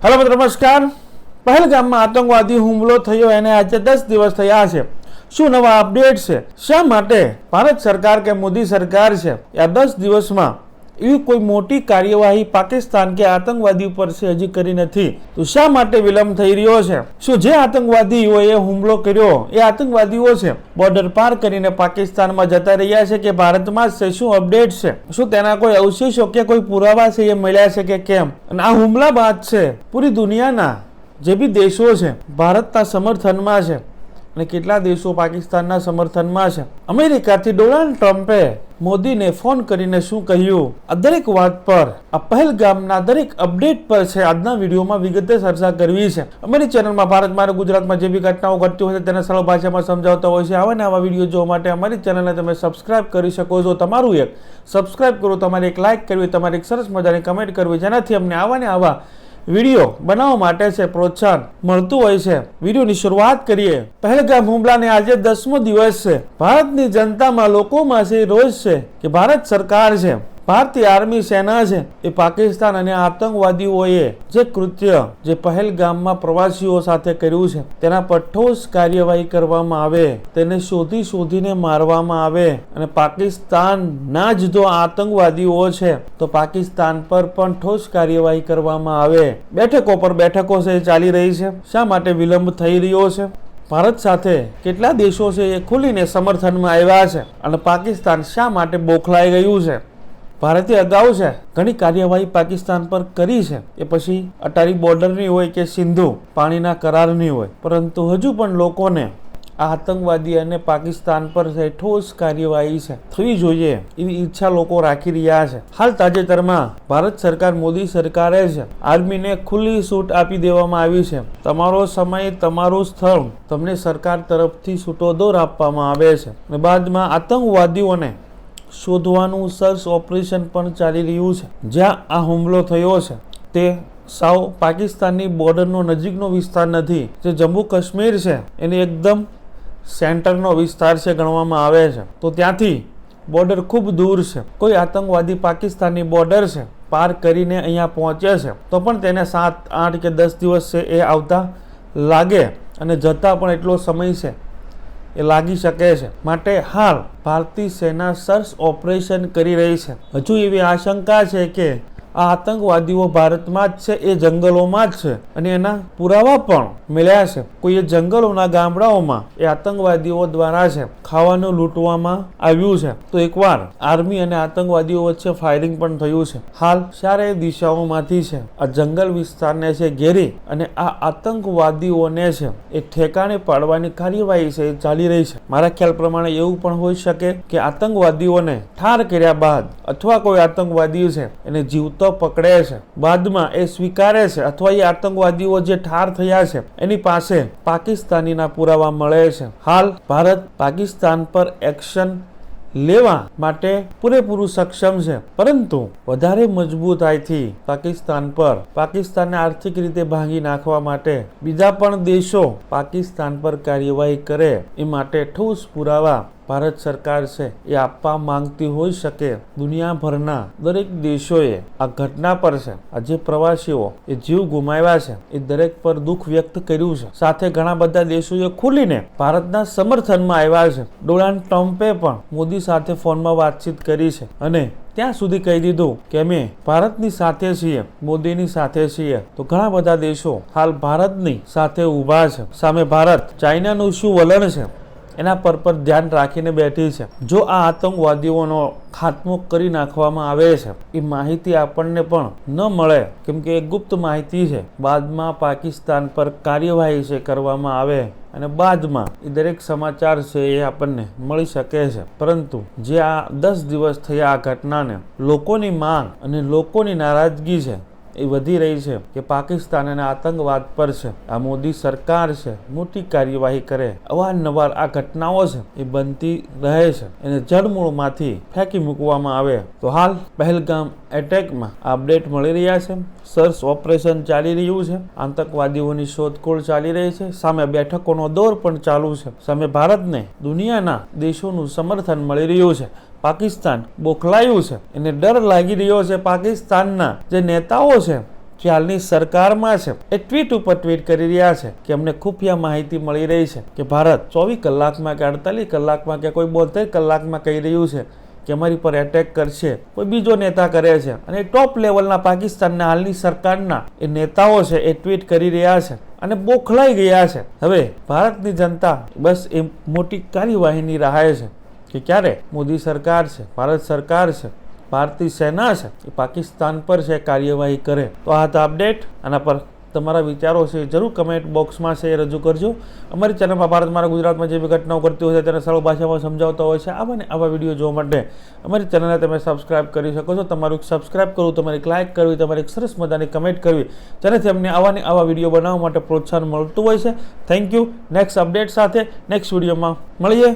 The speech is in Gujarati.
હેલો મિત્રો, નમસ્કાર. પહેલગામમાં આતંકવાદી હુમલો થયો એને આજે 10 દિવસ થયા છે. શું નવા અપડેટ છે? શા માટે ભારત સરકાર કે મોદી સરકાર છે આ 10 દિવસમાં એવી કોઈ મોટી કાર્યવાહી પાકિસ્તાન કે આતંકવાદી ઉપર છે હજી કરી નથી? તો શા માટે વિલંબ થઈ રહ્યો છે? શું જે આતંકવાદીઓએ હુમલો કર્યો એ આતંકવાદીઓ છે બોર્ડર પાર કરીને પાકિસ્તાનમાં જતા રહ્યા છે કે ભારતમાં જ છે? શું અપડેટ છે? શું તેના કોઈ અવશેષો કે કોઈ પુરાવા છે એ મળ્યા છે કે કેમ? અને આ હુમલા બાદ છે પૂરી દુનિયાના જે બી દેશો છે ભારતના સમર્થનમાં છે અને કેટલા દેશો પાકિસ્તાનના સમર્થનમાં છે. અમેરિકાથી ડોનાલ્ડ ટ્રમ્પે મોદીને ફોન કરીને શું કહ્યું? આ દરેક વાત પર, આ પહેલગામના દરેક અપડેટ પર છે આજના વિડીયોમાં વિગતે ચર્ચા કરવી છે. અમારી ચેનલમાં ભારતમાં અને ગુજરાતમાં જે બી ઘટનાઓ ઘટતી હોય છે તેને સરળ ભાષામાં સમજાવતા હોય છે. આવા ને આવા વિડીયો જોવા માટે અમારી ચેનલને તમે સબસ્ક્રાઇબ કરી શકો છો. તમારું એક સબસ્ક્રાઇબ કરો, તમારે એક લાઇક કરવી, તમારે એક સરસ મજાની કમેન્ટ કરવી, જેનાથી અમને આવા ને આવા વિડીયો બનાવવા માટે છે પ્રોત્સાહન મળતું હોય છે. વિડીયોની શરૂઆત કરીએ. પહેલગામ હુમલાને આજે 10મો દિવસ છે. ભારતની જનતામાં, લોકોમાં છે રોષ છે કે ભારત સરકાર છે, ભારતીય આર્મી સેના છે એ પાકિસ્તાન અને આતંકવાદીઓએ જે કૃત્ય જે પહેલગામમાં પ્રવાસીઓ સાથે કર્યું છે તેના પર ઠોસ કાર્યવાહી કરવામાં આવે, તેને શોધીને મારવામાં આવે અને પાકિસ્તાનના જ જો આતંકવાદીઓ છે તો પાકિસ્તાન પર પણ ઠોસ કાર્યવાહી કરવામાં આવે. બેઠકો પર બેઠકો છે ચાલી રહી છે. શા માટે વિલંબ થઈ રહ્યો છે? ભારત સાથે કેટલા દેશો છે એ ખુલીને સમર્થનમાં આવ્યા છે અને પાકિસ્તાન શા માટે બોખલાઈ ગયું છે? ભારતે અગાઉ છે ઘણી કાર્યવાહી પાકિસ્તાન પર કરી છે, એ પછી અટારી બોર્ડરની હોય કે સિંધુ પાણીના કરારની હોય, પરંતુ હજુ પણ લોકોને આ આતંકવાદી અને પાકિસ્તાન પર ઠોસ કાર્યવાહી છે થવી જોઈએ એવી ઈચ્છા લોકો રાખી રહ્યા છે. હાલ તાજેતરમાં ભારત સરકાર, મોદી સરકારે છે આર્મીને ખુલ્લી છૂટ આપી દેવામાં આવી છે. તમારો સમય, તમારું સ્થળ તમને સરકાર તરફથી છૂટો દોર આપવામાં આવે છે અને બાદમાં આતંકવાદીઓને શોધવાનું સર્ચ ઓપરેશન પણ ચાલી રહ્યું છે. જ્યાં આ હુમલો થયો છે તે સાવ પાકિસ્તાનની બોર્ડરનો નજીકનો વિસ્તાર નથી, જે જમ્મુ કાશ્મીર છે એની એકદમ સેન્ટરનો વિસ્તાર છે ગણવામાં આવે છે. તો ત્યાંથી બોર્ડર ખૂબ દૂર છે. કોઈ આતંકવાદી પાકિસ્તાનની બોર્ડર છે પાર કરીને અહીંયા પહોંચે છે તો પણ તેને 7, 8 કે 10 દિવસ છે એ આવતા લાગે અને જતા પણ એટલો સમય છે એ લાગી શકે છે. માટે હાલ ભારતીય સેના સર્ચ ઓપરેશન કરી રહી છે. હજુ એવી આશંકા છે કે આ આતંકવાદીઓ ભારતમાં જ છે, એ જંગલોમાં જ છે અને એના પુરાવા પણ મળ્યા છે. કોઈ એ જંગલોના ગામડાઓમાં એ આતંકવાદીઓ દ્વારા છે ખાવાનું લૂંટવામાં આવ્યું છે. તો એકવાર આર્મી અને આતંકવાદીઓ વચ્ચે ફાયરિંગ પણ થયું છે. હાલ ચારે દિશાઓમાંથી છે આ જંગલ વિસ્તારને છે ઘેરી અને આ આતંકવાદીઓને છે એ ઠેકાણે પાડવાની કાર્યવાહી છે એ ચાલી રહી છે. મારા ખ્યાલ પ્રમાણે એવું પણ હોઈ શકે કે આતંકવાદીઓને ઠાર કર્યા બાદ અથવા કોઈ આતંકવાદી છે એને જીવતો પકડે છે, બાદમાં એ સ્વીકારે છે અથવા એ આતંકવાદીઓ જે ઠાર થયા છે એની પાસે પાકિસ્તાનીના પુરાવા મળે છે. હાલ ભારત પાકિસ્તાન પર એક્શન લેવા માટે પૂરેપૂરું સક્ષમ છે, પરંતુ વધારે મજબૂતાઈથી પાકિસ્તાન પર, પાકિસ્તાનને આર્થિક રીતે ભાંગી નાખવા માટે બીજા પણ દેશો પાકિસ્તાન પર કાર્યવાહી કરે એ માટે ઠોસ પુરાવા ભારત સરકાર છે એ આપવા માંગતી હોઈ શકે. દુનિયાભરના દરેક દેશોએ આ ઘટના પર છે આ જે પ્રવાસીઓ એ જીવ ગુમાવ્યા છે એ દરેક પર દુઃખ વ્યક્ત કર્યું છે. સાથે ઘણા બધા દેશોએ ખુલીને ભારતના સમર્થનમાં આવ્યા છે. ડોનાલ્ડ ટ્રમ્પે પણ મોદી સાથે ફોનમાં વાતચીત કરી છે અને ત્યાં સુધી કહી દીધું કે અમે ભારતની સાથે છીએ, મોદીની સાથે છીએ. તો ઘણા બધા દેશો હાલ ભારતની સાથે ઊભા છે. સામે ભારત ચાઇનાનું શું વલણ છે એના પર ધ્યાન રાખીને બેઠી છે. જો આ આતંકવાદીઓનો ખાત્મો કરી નાખવામાં આવે છે એ માહિતી આપણને પણ ન મળે, કેમ કે એ ગુપ્ત માહિતી છે. બાદમાં પાકિસ્તાન પર કાર્યવાહી છે કરવામાં આવે અને બાદમાં એ દરેક સમાચાર છે એ આપણને મળી શકે છે. પરંતુ જે આ 10 દિવસ થયા આ ઘટનાને, લોકોની માંગ અને લોકોની નારાજગી છે એ વધી રહી છે કે પાકિસ્તાન અને આતંકવાદ પર છે આ મોદી સરકાર છે મોટી કાર્યવાહી કરે. અવારનવાર આ ઘટનાઓ છે એ બનતી રહે છે, એને જડમૂળમાંથી ફેંકી મૂકવામાં આવે. તો હાલ પહેલગામ એટેકમાં અપડેટ મળી રહ્યા છે. સર્ચ ઓપરેશન ચાલી રહ્યું છે, આતંકવાદીઓની શોધખોળ ચાલી રહી છે, સામે બેઠકોનો દોર પણ ચાલુ છે. સામે ભારતને દુનિયાના દેશોનું સમર્થન મળી રહ્યું છે. પાકિસ્તાન બોખલાયું છે, એને ડર લાગી રહ્યો છે. પાકિસ્તાનના જે નેતાઓ છે જે હાલની સરકારમાં છે એ ટ્વીટ ઉપર ટ્વીટ કરી રહ્યા છે કે અમને ખુફિયા માહિતી મળી રહી છે કે ભારત 24 કલાકમાં કે 48 કલાકમાં કે કોઈ 72 કલાકમાં કહી રહ્યું છે કે અમારી પર એટેક કરશે, કોઈ બીજો નેતા કરે છે. અને ટોપ લેવલના પાકિસ્તાનના હાલની સરકારના એ નેતાઓ છે એ ટ્વીટ કરી રહ્યા છે અને બોખલાઈ ગયા છે. હવે ભારતની જનતા બસ એ મોટી કાર્યવાહીની રાહે છે કે ક્યારે મોદી સરકાર છે, ભારત સરકાર છે, ભારતીય સેના છે એ પાકિસ્તાન પર છે કાર્યવાહી કરે. તો આ હતા અપડેટ. આના પર તમારા વિચારો છે જરૂર કમેન્ટ બોક્સમાં છે એ રજૂ કરજો. અમારી ચેનલમાં ભારત મારા ગુજરાતમાં જે બી ઘટનાઓ કરતી હોય છે તેને સરળ ભાષામાં સમજાવતા હોય છે. આવા ને આવા વિડીયો જોવા માટે અમારી ચેનલને તમે સબસ્ક્રાઇબ કરી શકો છો. તમારું સબસ્ક્રાઇબ કરવું, તમારી લાઇક કરવી, તમારી સરસ મજાની કમેન્ટ કરવી, જેનાથી અમને આવા વિડીયો બનાવવા માટે પ્રોત્સાહન મળતું હોય છે. Thank you. નેક્સ્ટ અપડેટ સાથે નેક્સ્ટ વિડીયોમાં મળીએ.